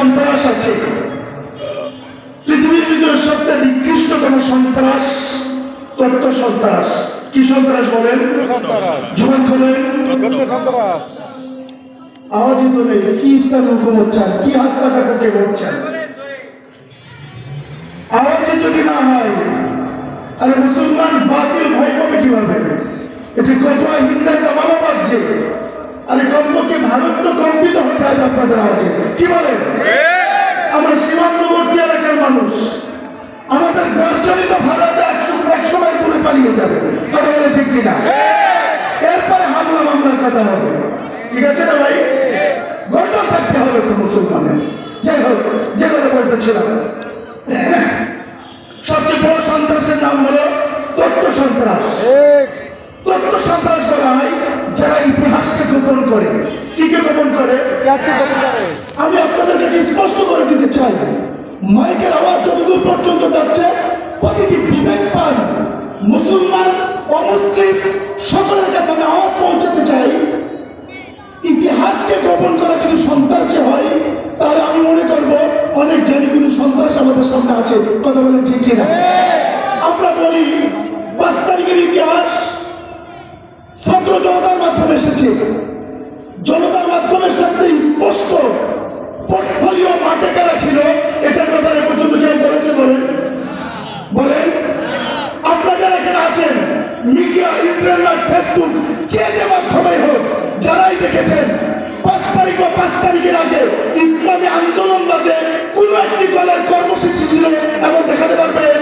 সন্ত্রাস আছে, পৃথিবীর ভিতরে সবচেয়ে নিকৃষ্টতম সন্ত্রাস তথ্য সন্ত্রাস। কি সন্ত্রাস বলেন? জবান খোলেন। আওয়াজই তো নেই। কি ইসলাম হুকুমত চান? কি হাত পাতা করতে বলছেন? আওয়াজে যদি না হয়, আরে মুসলমান বাতিল ভয় পাবে কিভাবে? এটি কচুয়া হিন্দার দামামা বাজছে, আরে কমপক্ষে ভারত তো কম্পিত হতে হবে আপনাদের আওয়াজে। কি বলেন? আমরা সীমান্তবর্তী এলাকার মানুষ, আমাদের গর্জনিত ভারত এক সময় দূরে পালিয়ে যাবে। কথা বলে ঠিক কিনা? এরপরে হামলা মামলার কথা হবে। ঠিক আছে না ভাই? গর্জন থাকতে হবে তো মুসলমানের। যাই হোক, যে কথা বলতেছিলাম, সবচেয়ে বড় সন্ত্রাসের নাম হলো তথ্য সন্ত্রাস। তথ্য সন্ত্রাস বলা হয় যারা ইতিহাসকে গোপন করে। কি কে গোপন করে? আমি আপনাদের কাছে স্পষ্ট করে দিতে চাই, মাইকের আওয়াজ যতদূর পর্যন্ত যাচ্ছে, প্রতিটি বিবেকবান মুসলমান অমুসলিম সকলের কাছে আমি আওয়াজ পৌঁছাতে চাই, ইতিহাসকে গোপন করা যদি সন্ত্রাসী হয়, তাহলে আমি মনে করবো অনেক জ্ঞানীগুলো সন্ত্রাস আমাদের সামনে আছে। কথা বলেন ঠিক কিনা? আমরা বলি 5 তারিখের ইতিহাস ছাত্র জনতার মাধ্যমে এসেছে। জনতার মাধ্যমে সাথে স্পষ্ট পোর্টফোলিও মাঠে কারা ছিল এটার ব্যাপারে পর্যন্ত কেউ বলেছে? বলেন। আপনারা যারা এখানে আছেন, মিডিয়া, ইন্টারনেট, ফেসবুক, যে মাধ্যমে হোক, যারাই দেখেছেন 5 তারিখ বা 5 তারিখের আগে ইসলামী আন্দোলন বাদে কোন একটি দলের কর্মসূচি ছিল এমন দেখাতে পারবেন?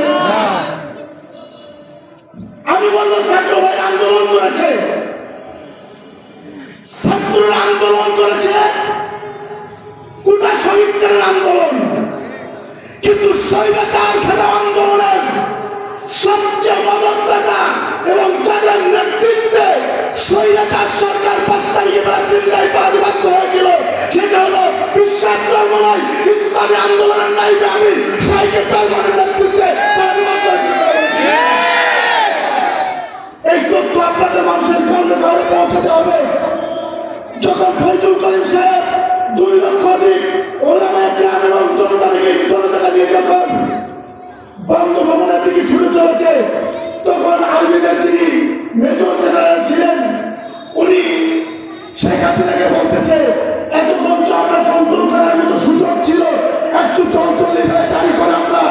আমি বলবো ছাত্র ভাই আন্দোলন করেছে, ছাত্ররা আন্দোলন করেছে, কোটা সংস্কারের আন্দোলন, কিন্তু স্বৈরাচার খেলা আন্দোলনের সবচেয়ে মদতদাতা এবং যাদের নেতৃত্বে স্বৈরাচার সরকার 5 তারিখে চিন্তায় পরাজিত হয়েছিল, সেটা হলো বিশ্বাস ধর্মনয় ইসলামী আন্দোলনের নাইবে আমির শাইখে সালমানের নেতৃত্বে। এই তথ্য আপনাদের মানুষের কর্মে ঘরে পৌঁছাতে হবে। যখন ফজলুল করিম সাহেব 2 লক্ষ অধিক ওলামায়ে কেরাম এবং জনতাকে নিয়ে যখন বঙ্গভবনের দিকে ছুটে চলেছে, তখন আর্মিদের যিনি মেজর জেনারেল ছিলেন, উনি শেখ হাসিনাকে বলতেছে, এত মঞ্চ আমরা কন্ট্রোল করার মতো সুযোগ ছিল, 144 জারি করে আমরা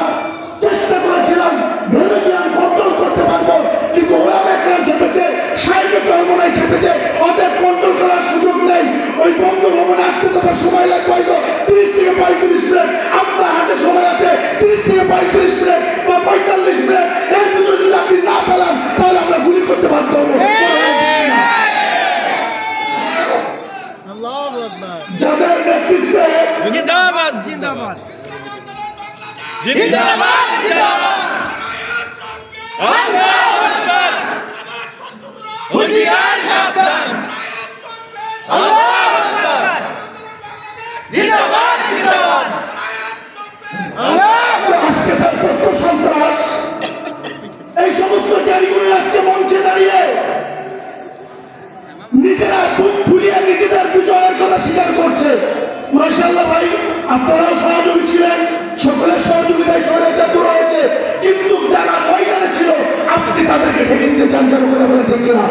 চেষ্টা করেছিলাম, ভেবেছিলাম কন্ট্রোল করতে পারবো, কিন্তু ওলামায়ে কেরাম খেপেছে, শাইখে চরমনাই খেপেছে, ওদের কন্ট্রোল করার সুযোগ নেই। ওই বঙ্গভবনে আসতে তাদের সময় লাগবে হয়তো 30 থেকে 35 মিনিট, আপনার হাতে সময় আছে 30 থেকে 35 মিনিট বা 45 মিনিট। এর ভিতরে যদি আপনি না পেলাম, তাহলে আমরা গুলি করতে বাধ্য হবো। যাদের নেতৃত্বে জিন্দাবাদ জিন্দাবাদ জিন্দাবাদ জিন্দাবাদ, আল্লাহু আকবার, হুঁশিয়ার সাবধান, আল্লাহু আকবার, জিন্দাবাদ জিন্দাবাদ। আজকে তার তথ্য সন্ত্রাস, এই সমস্ত জ্ঞানীগুলো আজকে মঞ্চে দাঁড়িয়ে নিজেরা বুক ফুলিয়ে নিজেদের বিজয়ের কথা স্বীকার করছে। মাশাআল্লাহ ভাই, আপনারাও সহযোগী ছিলেন, সকলের সহযোগিতায় স্বৈরাচার দূর হয়েছে, কিন্তু যারা ময়দানে ছিল আপনি তাদেরকে ঢেকে দিতে চান কেন? কথা বলে ঠিক না?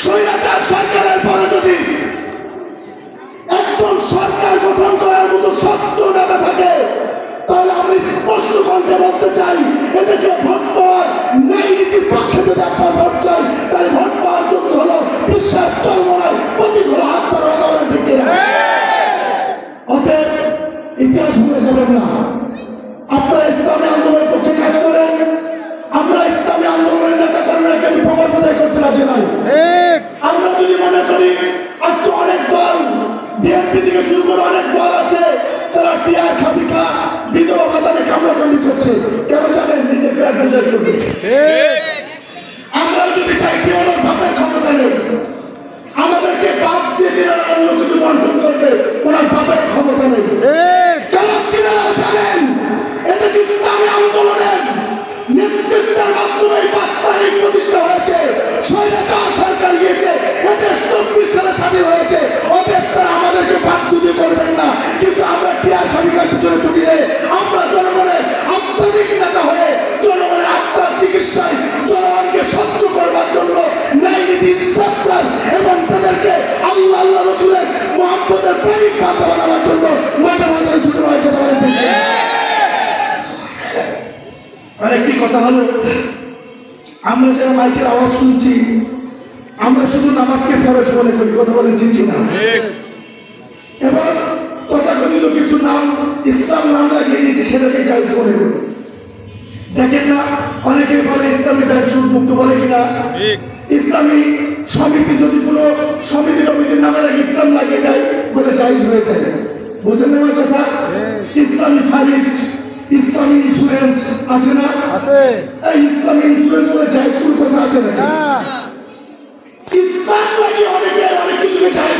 স্বৈরাচার সরকারের পরে যদি একজন সরকার গঠন করার মতো সত্য নেতা থাকে, তাহলে আমি স্পষ্ট কণ্ঠে বলতে চাই, এদেশে ভোট পাওয়ার ন্যায় নীতির পক্ষে যদি আপনার ভোট চাই, তাহলে ভোট পাওয়ার জন্য হলো বিশ্বাস চরমনায় প্রতীক হলো হাত পাওয়া দেওয়ার দিকে। অতএব ইতিহাস ভুলে যাবেন না। আপনারা ইসলামী আন্দোলনের পক্ষে কাজ করেন, আমরা ইসলামী আন্দোলনের নেতা কর্মীরা কিন্তু প্রমাণ প্রদায় করতে রাজি নাই। আমরা যদি মনে করি আজকে অনেক দল, বিএনপি থেকে শুরু করে অনেক দল আছে, তারা টিআর খাবিকা বিধবা ভাতা নিয়ে কামড়াকামড়ি করছে, কেন জানেন? নিজের পেট বোঝাই করবে। আমরা যদি চাই কি ওনার বাপের ক্ষমতা নেই, আমাদেরকে বাদ দিয়ে দিলে অন্য কিছু বন্টন করবে, ওনার বাপের ক্ষমতা নেই। কারণ তিনারাও জানেন এদেশ ইসলামী আন্দোলনের নেতৃত্বের মাধ্যমে 5 তারিখ প্রতিষ্ঠা হয়েছে, স্বৈরাচার সরকার গিয়েছে, এদেশ 24 সালে স্বাধীন হয়েছে। অতএব তারা আমাদের প্রেমিক বান্ধব বানাবার জন্য মাথা মাথায় ছুটে মারা যেতে পারে। আরেকটি কথা হলো, আমরা যারা মাইকের আওয়াজ শুনছি আমরা শুধু নামাজকে ফরজ মনে করি, কথা বলেন ঠিক কিনা? এবার তথাকথিত কিছু নাম ইসলাম নাম লাগিয়ে দিয়েছে, সেটাকে জায়েজ মনে করি। দেখেন না, অনেকে বলে ইসলামী ব্যাংক সুদ মুক্ত, বলে কিনা? ইসলামী সমিতি যদি কোনো সমিতির নামে আগে ইসলাম লাগিয়ে দেয় বলে জায়েজ হয়ে যায়। বুঝেন না আমার কথা? ইসলামী ফারিস্ট, ইসলামী ইন্স্যুরেন্স আছে না? এই ইসলামী ইন্স্যুরেন্স বলে জায়েজ কোন কথা আছে না? ইসলাম লাগিয়ে অনেকে